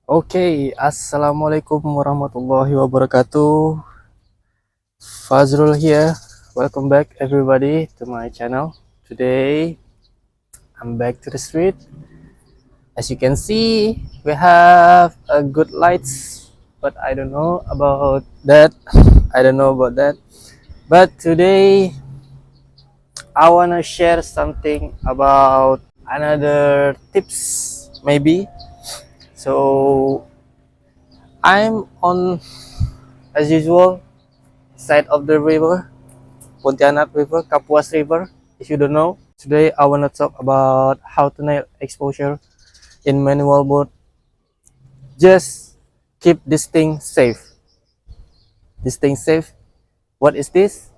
Okay, assalamualaikum warahmatullahi wabarakatuh. Fazrul here. Welcome back, everybody, to my channel. Today, I'm back to the street. As you can see, we have a good lights, but I don't know about that. I don't know about that. But today, I wanna share something about another tips, maybe. So I'm on, as usual, side of the river, Pontianak River, Kapuas River. If you don't know, today I want to talk about how to nail exposure in manual mode. Just keep this thing safe. This thing safe. What is this?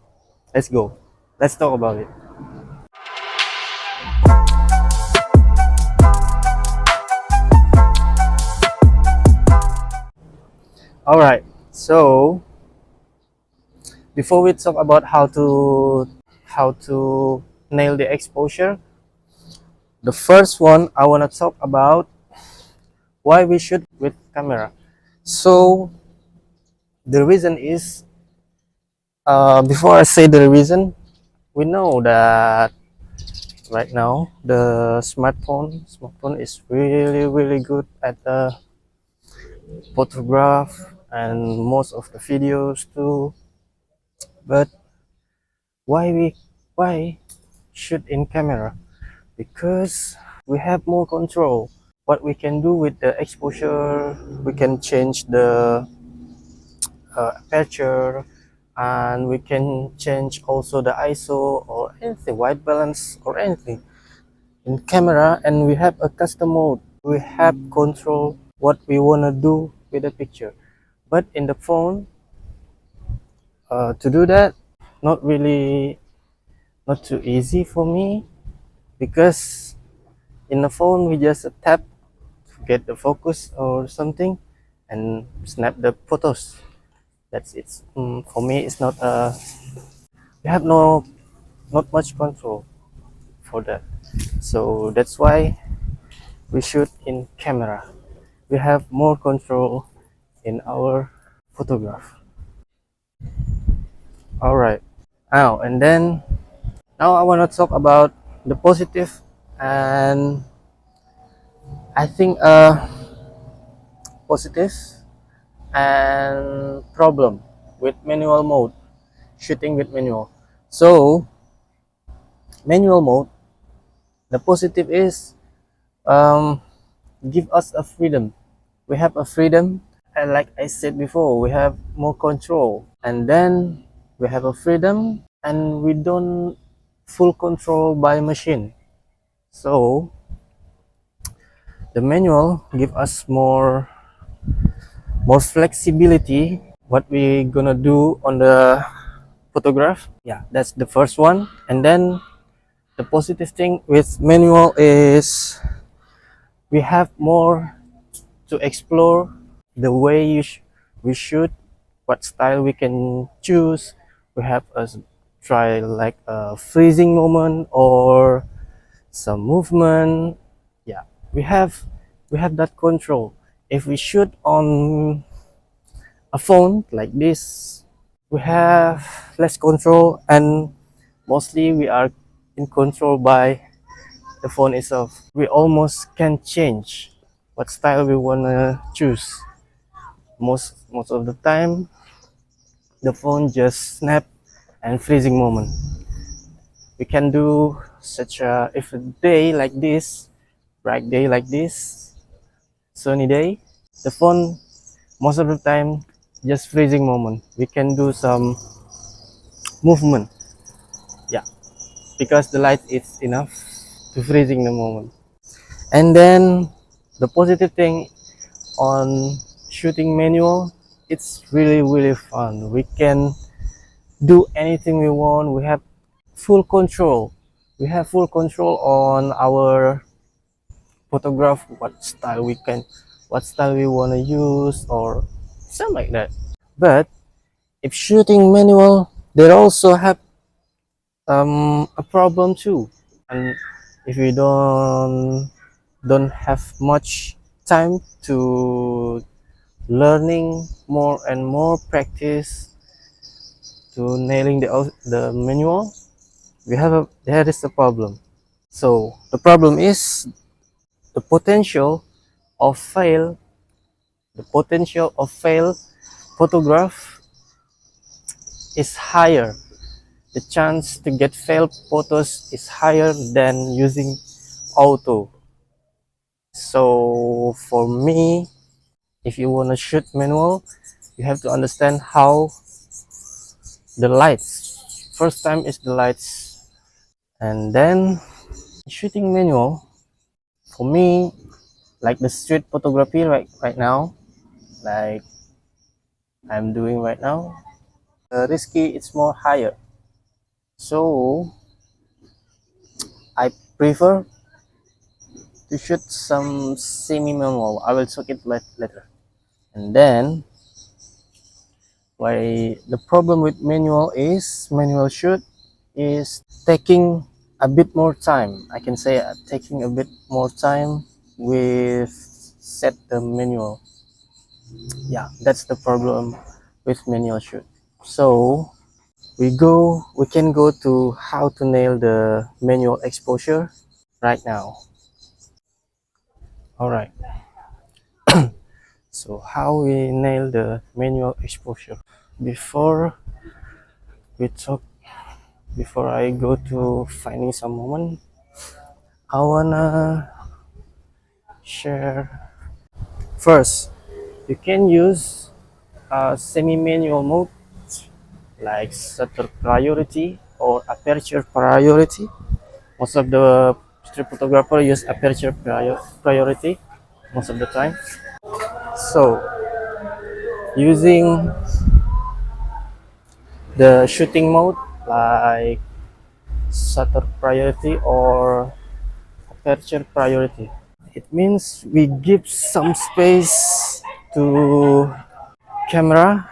Let's go. Let's talk about it. All right. So before we talk about how to nail the exposure, the first one I want to talk about why we shoot with camera. So the reason is, before I say the reason, we know that right now the smartphone is really good at the photograph and most of the videos too. But why shoot in camera? Because we have more control. What we can do with the exposure, we can change the aperture, and we can change also the ISO or anything, white balance or anything in camera. And we have a custom mode, we have control what we want to do with the picture. But in the phone, to do that, not really, not too easy for me, because in the phone we just tap to get the focus or something and snap the photos. That's it. For me, it's not we have not much control for that. So that's why we shoot in camera. We have more control in our photograph. All right. Now and then, now I want to talk about the positive, and I think positive and problem with manual mode, shooting with manual. So manual mode, the positive is, um, give us a freedom. We have a freedom, and like I said before, we have more control. And then we have a freedom, and we don't full control by machine. So the manual give us more flexibility. What we gonna do on the photograph? Yeah, that's the first one. And then the positive thing with manual is we have more to explore the way we shoot, what style we can choose. We have a try like a freezing moment or some movement. Yeah, we have that control. If we shoot on a phone like this, we have less control, and mostly we are in control by the phone itself. We almost can change what style we wanna choose. Most of the time, the phone just snap and freezing moment. We can do such a, if a day like this, bright day like this, sunny day, the phone most of the time just freezing moment. We can do some movement, yeah, because the light is enough to freezing the moment. And then the positive thing on shooting manual, it's really fun. We can do anything we want. We have full control. We have full control on our photograph, what style we want to use or something like that. But if shooting manual, they also have a problem too. And if we don't have much time to learning more and more practice to nailing the manual, there is a problem. So the problem is the potential of fail, the potential of fail photograph is higher. The chance to get failed photos is higher than using auto. So for me, if you want to shoot manual, you have to understand how the lights. First time is the lights, and then shooting manual. For me, like the street photography right now, like I'm doing right now, risky. It's more higher. So I prefer to shoot some semi-manual. I will check it later. And then why the problem with manual shoot is taking a bit more time. I can say taking a bit more time with set the manual. Yeah, that's the problem with manual shoot. So we can go to how to nail the manual exposure right now. All right. So how we nail the manual exposure? Before we talk, before I go to finding some moment, I wanna share. First, you can use a semi-manual mode like shutter priority or aperture priority. Most of the street photographer use aperture priority most of the time. So using the shooting mode like shutter priority or aperture priority, it means we give some space to camera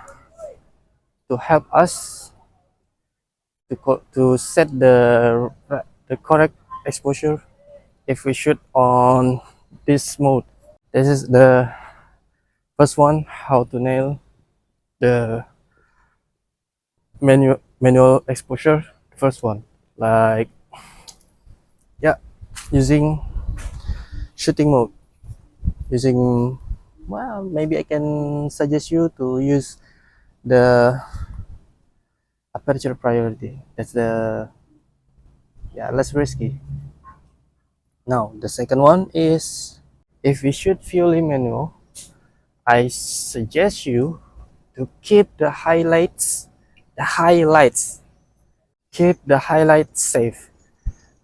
to help us to set the correct exposure if we shoot on this mode. This is the first one, how to nail the manual exposure. First one, like, yeah, using shooting mode, using, well, maybe I can suggest you to use the aperture priority. That's the, yeah, less risky. Now the second one is, if we shoot fully manual, I suggest you to keep keep the highlights safe.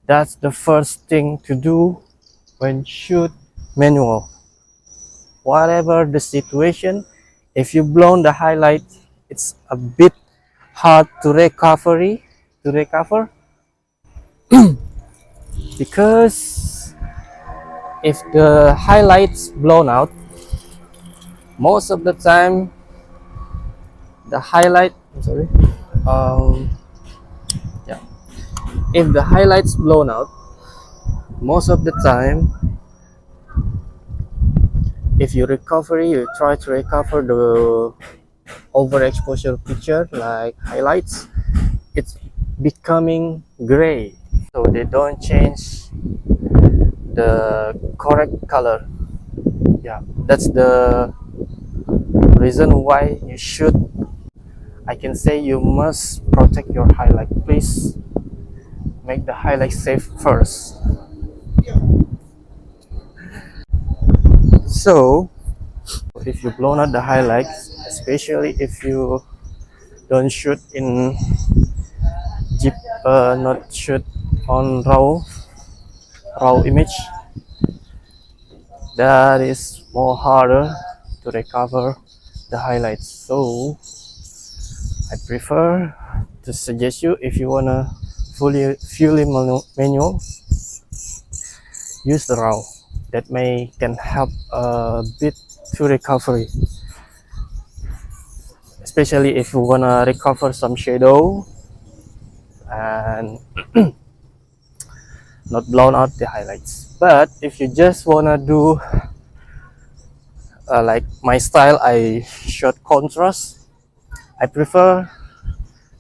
That's the first thing to do when shoot manual. Whatever the situation, if you blown the highlight, it's a bit hard to recover because if the highlights blown out, most of the time the highlight, I'm sorry, yeah, if the highlights blown out, most of the time, if you try to recover the overexposure picture like highlights, it's becoming gray, so they don't change the correct color. Yeah, that's the reason why you should, I can say, you must protect your highlight. Please make the highlight safe first. So if you blown out the highlights, especially if you don't shoot in jeep, not shoot on raw image, that is more harder to recover the highlights. So I prefer to suggest you, if you wanna fully manual, use the raw. That can help a bit to recovery, especially if you wanna recover some shadow and not blown out the highlights. But if you just wanna do like my style, I shot contrast. I prefer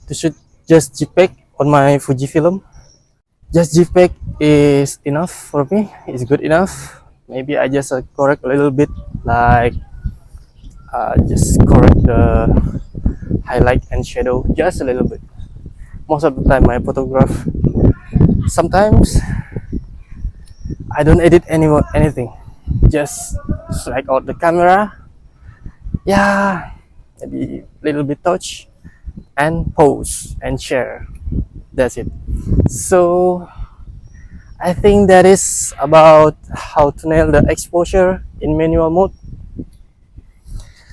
to shoot just JPEG on my Fujifilm. Just JPEG is enough for me. It's good enough. Maybe I just correct a little bit, like just correct the highlight and shadow just a little bit. Most of the time, my photograph. Sometimes I don't edit anything. Just select out the camera. Yeah, maybe a little bit touch and pose and share. That's it. So I think that is about how to nail the exposure in manual mode.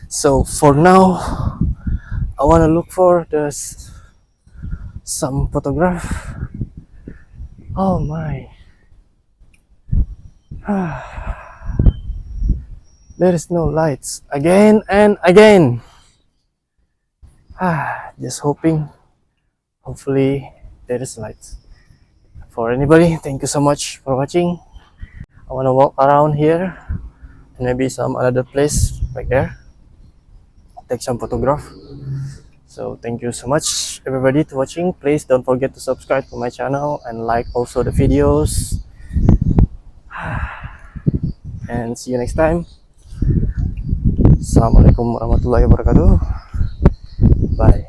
So for now, I want to look for some photograph. Oh my. There is no lights again and again. Just hopefully there is lights. For anybody, thank you so much for watching. I want to walk around here and maybe some other place right there, take some photograph. So thank you so much everybody to watching. Please don't forget to subscribe to my channel and like also the videos. And see you next time. Assalamualaikum warahmatullahi wabarakatuh. Bye.